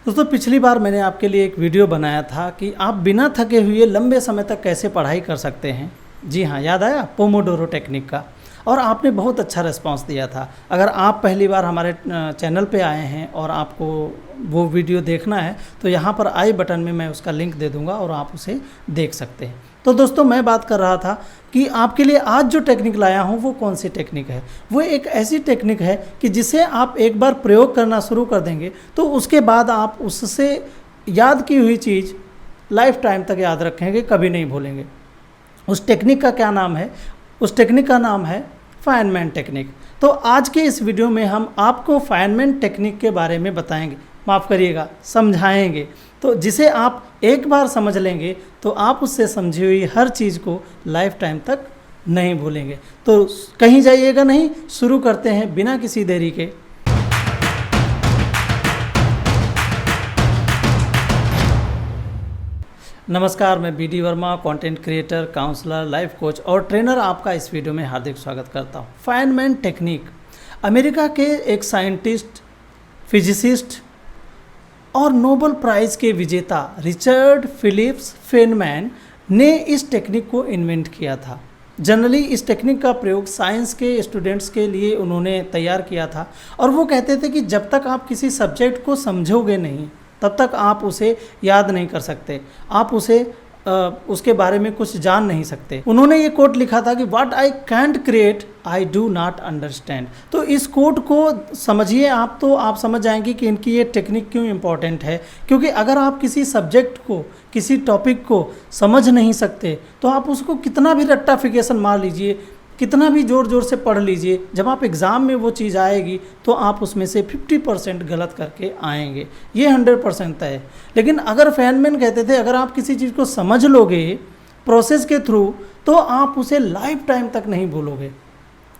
दोस्तों पिछली बार मैंने आपके लिए एक वीडियो बनाया था कि आप बिना थके हुए लंबे समय तक कैसे पढ़ाई कर सकते हैं। जी हाँ, याद आया पोमोडोरो टेक्निक का। और आपने बहुत अच्छा रिस्पांस दिया था। अगर आप पहली बार हमारे चैनल पे आए हैं और आपको वो वीडियो देखना है तो यहाँ पर आई बटन में मैं उसका लिंक दे दूँगा और आप उसे देख सकते हैं। तो दोस्तों मैं बात कर रहा था कि आपके लिए आज जो टेक्निक लाया हूँ वो कौन सी टेक्निक है। वो एक ऐसी टेक्निक है कि जिसे आप एक बार प्रयोग करना शुरू कर देंगे तो उसके बाद आप उससे याद की हुई चीज़ लाइफ टाइम तक याद रखेंगे, कभी नहीं भूलेंगे। उस टेक्निक का क्या नाम है? उस टेक्निक का नाम है फाइनमैन टेक्निक। तो आज के इस वीडियो में हम आपको फाइनमैन टेक्निक के बारे में बताएंगे, माफ़ करिएगा समझाएंगे। तो जिसे आप एक बार समझ लेंगे तो आप उससे समझी हुई हर चीज़ को लाइफ टाइम तक नहीं भूलेंगे। तो कहीं जाइएगा नहीं, शुरू करते हैं बिना किसी देरी के। नमस्कार, मैं B D Varma, content creator, counsellor, life coach और ट्रेनर आपका इस वीडियो में हार्दिक स्वागत करता हूँ। फाइनमैन टेक्निक अमेरिका के एक साइंटिस्ट, फिजिसिस्ट और नोबेल प्राइज़ के विजेता रिचर्ड फिलिप्स फेनमैन ने इस टेक्निक को इन्वेंट किया था। जनरली इस टेक्निक का प्रयोग साइंस के स्टूडेंट्स के लिए उन्होंने तैयार किया था और वो कहते थे कि जब तक आप किसी सब्जेक्ट को समझोगे नहीं तब तक आप उसे याद नहीं कर सकते, आप उसके बारे में कुछ जान नहीं सकते। उन्होंने ये कोट लिखा था कि what I can't create I do not understand. तो इस कोट को समझिए आप तो आप समझ जाएंगे कि इनकी ये टेक्निक क्यों इम्पॉर्टेंट है। क्योंकि अगर आप किसी सब्जेक्ट को, किसी टॉपिक को समझ नहीं सकते तो आप उसको कितना भी रट्टाफिकेशन मार लीजिए, कितना भी ज़ोर ज़ोर से पढ़ लीजिए, जब आप एग्ज़ाम में वो चीज़ आएगी तो आप उसमें से 50% गलत करके आएंगे। ये 100% तय है। लेकिन अगर फेनमैन कहते थे अगर आप किसी चीज़ को समझ लोगे प्रोसेस के थ्रू तो आप उसे लाइफ टाइम तक नहीं भूलोगे।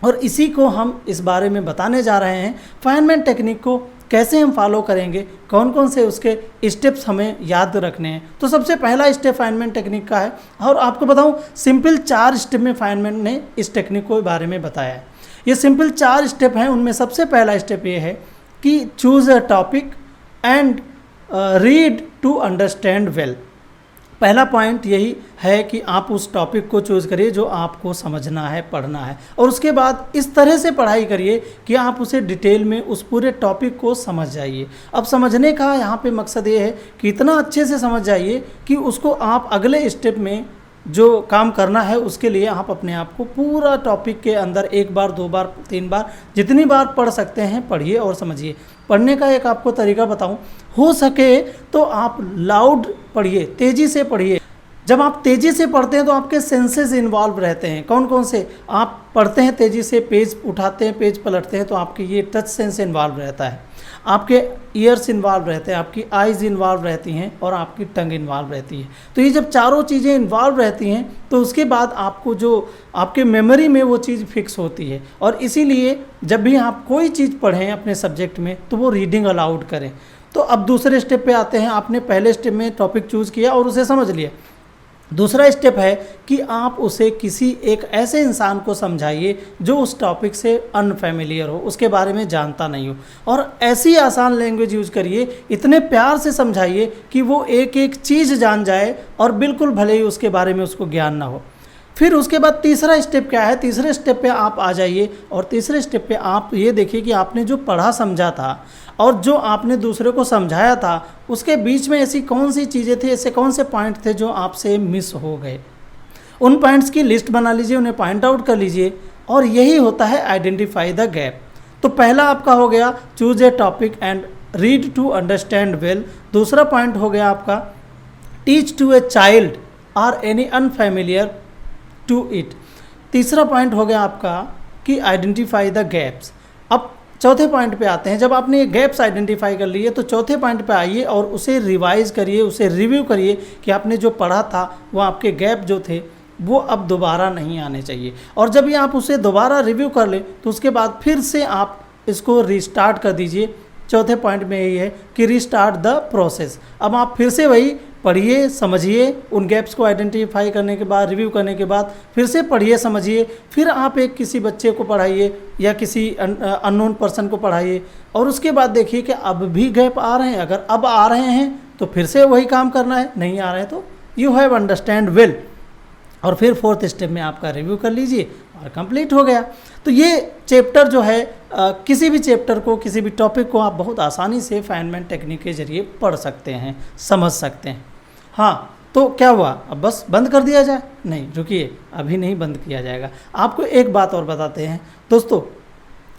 और इसी को हम इस बारे में बताने जा रहे हैं। फेनमैन टेक्निक को कैसे हम फॉलो करेंगे, कौन कौन से उसके स्टेप्स हमें याद रखने हैं। तो सबसे पहला स्टेप फाइनमैन टेक्निक का है और आपको बताऊं सिंपल 4 स्टेप में फाइनमैन ने इस टेक्निक को बारे में बताया है। ये सिंपल 4 स्टेप हैं। उनमें सबसे पहला स्टेप ये है कि choose a topic and read to understand well. पहला पॉइंट यही है कि आप उस टॉपिक को चूज़ करिए जो आपको समझना है, पढ़ना है, और उसके बाद इस तरह से पढ़ाई करिए कि आप उसे डिटेल में उस पूरे टॉपिक को समझ जाइए। अब समझने का यहाँ पे मकसद ये है कि इतना अच्छे से समझ जाइए कि उसको आप अगले स्टेप में जो काम करना है उसके लिए आप अपने आप को पूरा टॉपिक के अंदर 1 बार 2 बार 3 बार जितनी बार पढ़ सकते हैं पढ़िए और समझिए। पढ़ने का एक आपको तरीका बताऊं, हो सके तो आप लाउड पढ़िए, तेज़ी से पढ़िए। जब आप तेज़ी से पढ़ते हैं तो आपके सेंसेस इन्वॉल्व रहते हैं। कौन कौन से? आप पढ़ते हैं तेज़ी से, पेज उठाते हैं, पेज पलटते हैं तो आपके ये टच सेंस इन्वॉल्व रहता है, आपके ईयर्स इन्वॉल्व रहते हैं, आपकी आइज़ इन्वॉल्व रहती हैं और आपकी टंग इन्वॉल्व रहती है। तो ये जब चारों चीज़ें इन्वॉल्व रहती हैं तो उसके बाद आपको जो आपके मेमोरी में वो चीज़ फिक्स होती है। और इसीलिए जब भी आप कोई चीज़ पढ़ें अपने सब्जेक्ट में तो वो रीडिंग अलाउड करें। तो अब दूसरे स्टेप पे आते हैं। आपने पहले स्टेप में टॉपिक चूज़ किया और उसे समझ लिया। दूसरा स्टेप है कि आप उसे किसी एक ऐसे इंसान को समझाइए जो उस टॉपिक से अनफेमिलियर हो, उसके बारे में जानता नहीं हो, और ऐसी आसान लैंग्वेज यूज़ करिए, इतने प्यार से समझाइए कि वो एक एक चीज़ जान जाए और बिल्कुल भले ही उसके बारे में उसको ज्ञान ना हो। फिर उसके बाद तीसरा स्टेप क्या है? तीसरे स्टेप पे आप आ जाइए और तीसरे स्टेप पे आप ये देखिए कि आपने जो पढ़ा समझा था और जो आपने दूसरे को समझाया था उसके बीच में ऐसी कौन सी चीज़ें थी, ऐसे कौन से पॉइंट थे जो आपसे मिस हो गए। उन पॉइंट्स की लिस्ट बना लीजिए, उन्हें पॉइंट आउट कर लीजिए और यही होता है आइडेंटिफाई द गैप। तो पहला आपका हो गया choose a topic and read to understand well. दूसरा पॉइंट हो गया आपका teach to a child or any unfamiliar to it. तीसरा पॉइंट हो गया आपका कि आइडेंटिफाई द गैप्स। अब चौथे पॉइंट पे आते हैं। जब आपने ये गैप्स आइडेंटिफाई कर लिए तो चौथे पॉइंट पे आइए और उसे रिवाइज करिए, उसे रिव्यू करिए कि आपने जो पढ़ा था वो आपके गैप जो थे वो अब दोबारा नहीं आने चाहिए। और जब ये आप उसे दोबारा रिव्यू कर ले तो उसके बाद फिर से आप इसको रिस्टार्ट कर दीजिए। चौथे पॉइंट में यही है कि रिस्टार्ट द प्रोसेस। अब आप फिर से वही पढ़िए, समझिए, उन गैप्स को आइडेंटिफाई करने के बाद, रिव्यू करने के बाद फिर से पढ़िए, समझिए, फिर आप एक किसी बच्चे को पढ़ाइए या किसी अननोन पर्सन को पढ़ाइए और उसके बाद देखिए कि अब भी गैप आ रहे हैं। अगर अब आ रहे हैं तो फिर से वही काम करना है, नहीं आ रहे हैं तो यू हैव अंडरस्टैंड वेल, और फिर 4th स्टेप में आपका रिव्यू कर लीजिए और कंप्लीट हो गया। तो ये चैप्टर जो है किसी भी चैप्टर को, किसी भी टॉपिक को आप बहुत आसानी से फाइनमेंट टेक्निक के जरिए पढ़ सकते हैं, समझ सकते हैं। हाँ, तो क्या हुआ, अब बस बंद कर दिया जाए? नहीं, रुकिए, अभी नहीं बंद किया जाएगा। आपको एक बात और बताते हैं दोस्तों,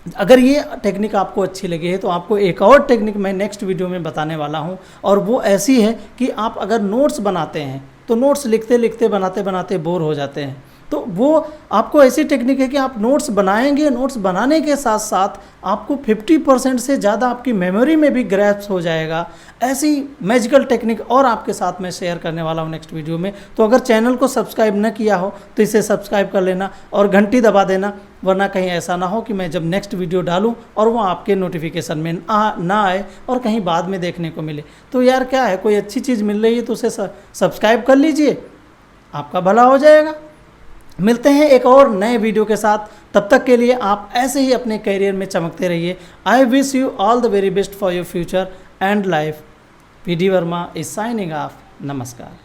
अगर ये टेक्निक आपको अच्छी लगी है तो आपको एक और टेक्निक मैं नेक्स्ट वीडियो में बताने वाला हूँ, और वो ऐसी है कि आप अगर नोट्स बनाते हैं तो नोट्स लिखते लिखते, बनाते बनाते बोर हो जाते हैं, तो वो आपको ऐसी टेक्निक है कि आप नोट्स बनाएंगे, नोट्स बनाने के साथ साथ आपको 50% से ज़्यादा आपकी मेमोरी में भी ग्रैस्प हो जाएगा। ऐसी मैजिकल टेक्निक और आपके साथ मैं शेयर करने वाला हूँ नेक्स्ट वीडियो में। तो अगर चैनल को सब्सक्राइब न किया हो तो इसे सब्सक्राइब कर लेना और घंटी दबा देना, वरना कहीं ऐसा ना हो कि मैं जब नेक्स्ट वीडियो डालूं और वो आपके नोटिफिकेशन में ना आए और कहीं बाद में देखने को मिले। तो यार क्या है, कोई अच्छी चीज़ मिल रही है तो उसे सब्सक्राइब कर लीजिए, आपका भला हो जाएगा। मिलते हैं एक और नए वीडियो के साथ, तब तक के लिए आप ऐसे ही अपने करियर में चमकते रहिए। I wish you all the very best for your future and life. PD Verma is signing off. नमस्कार।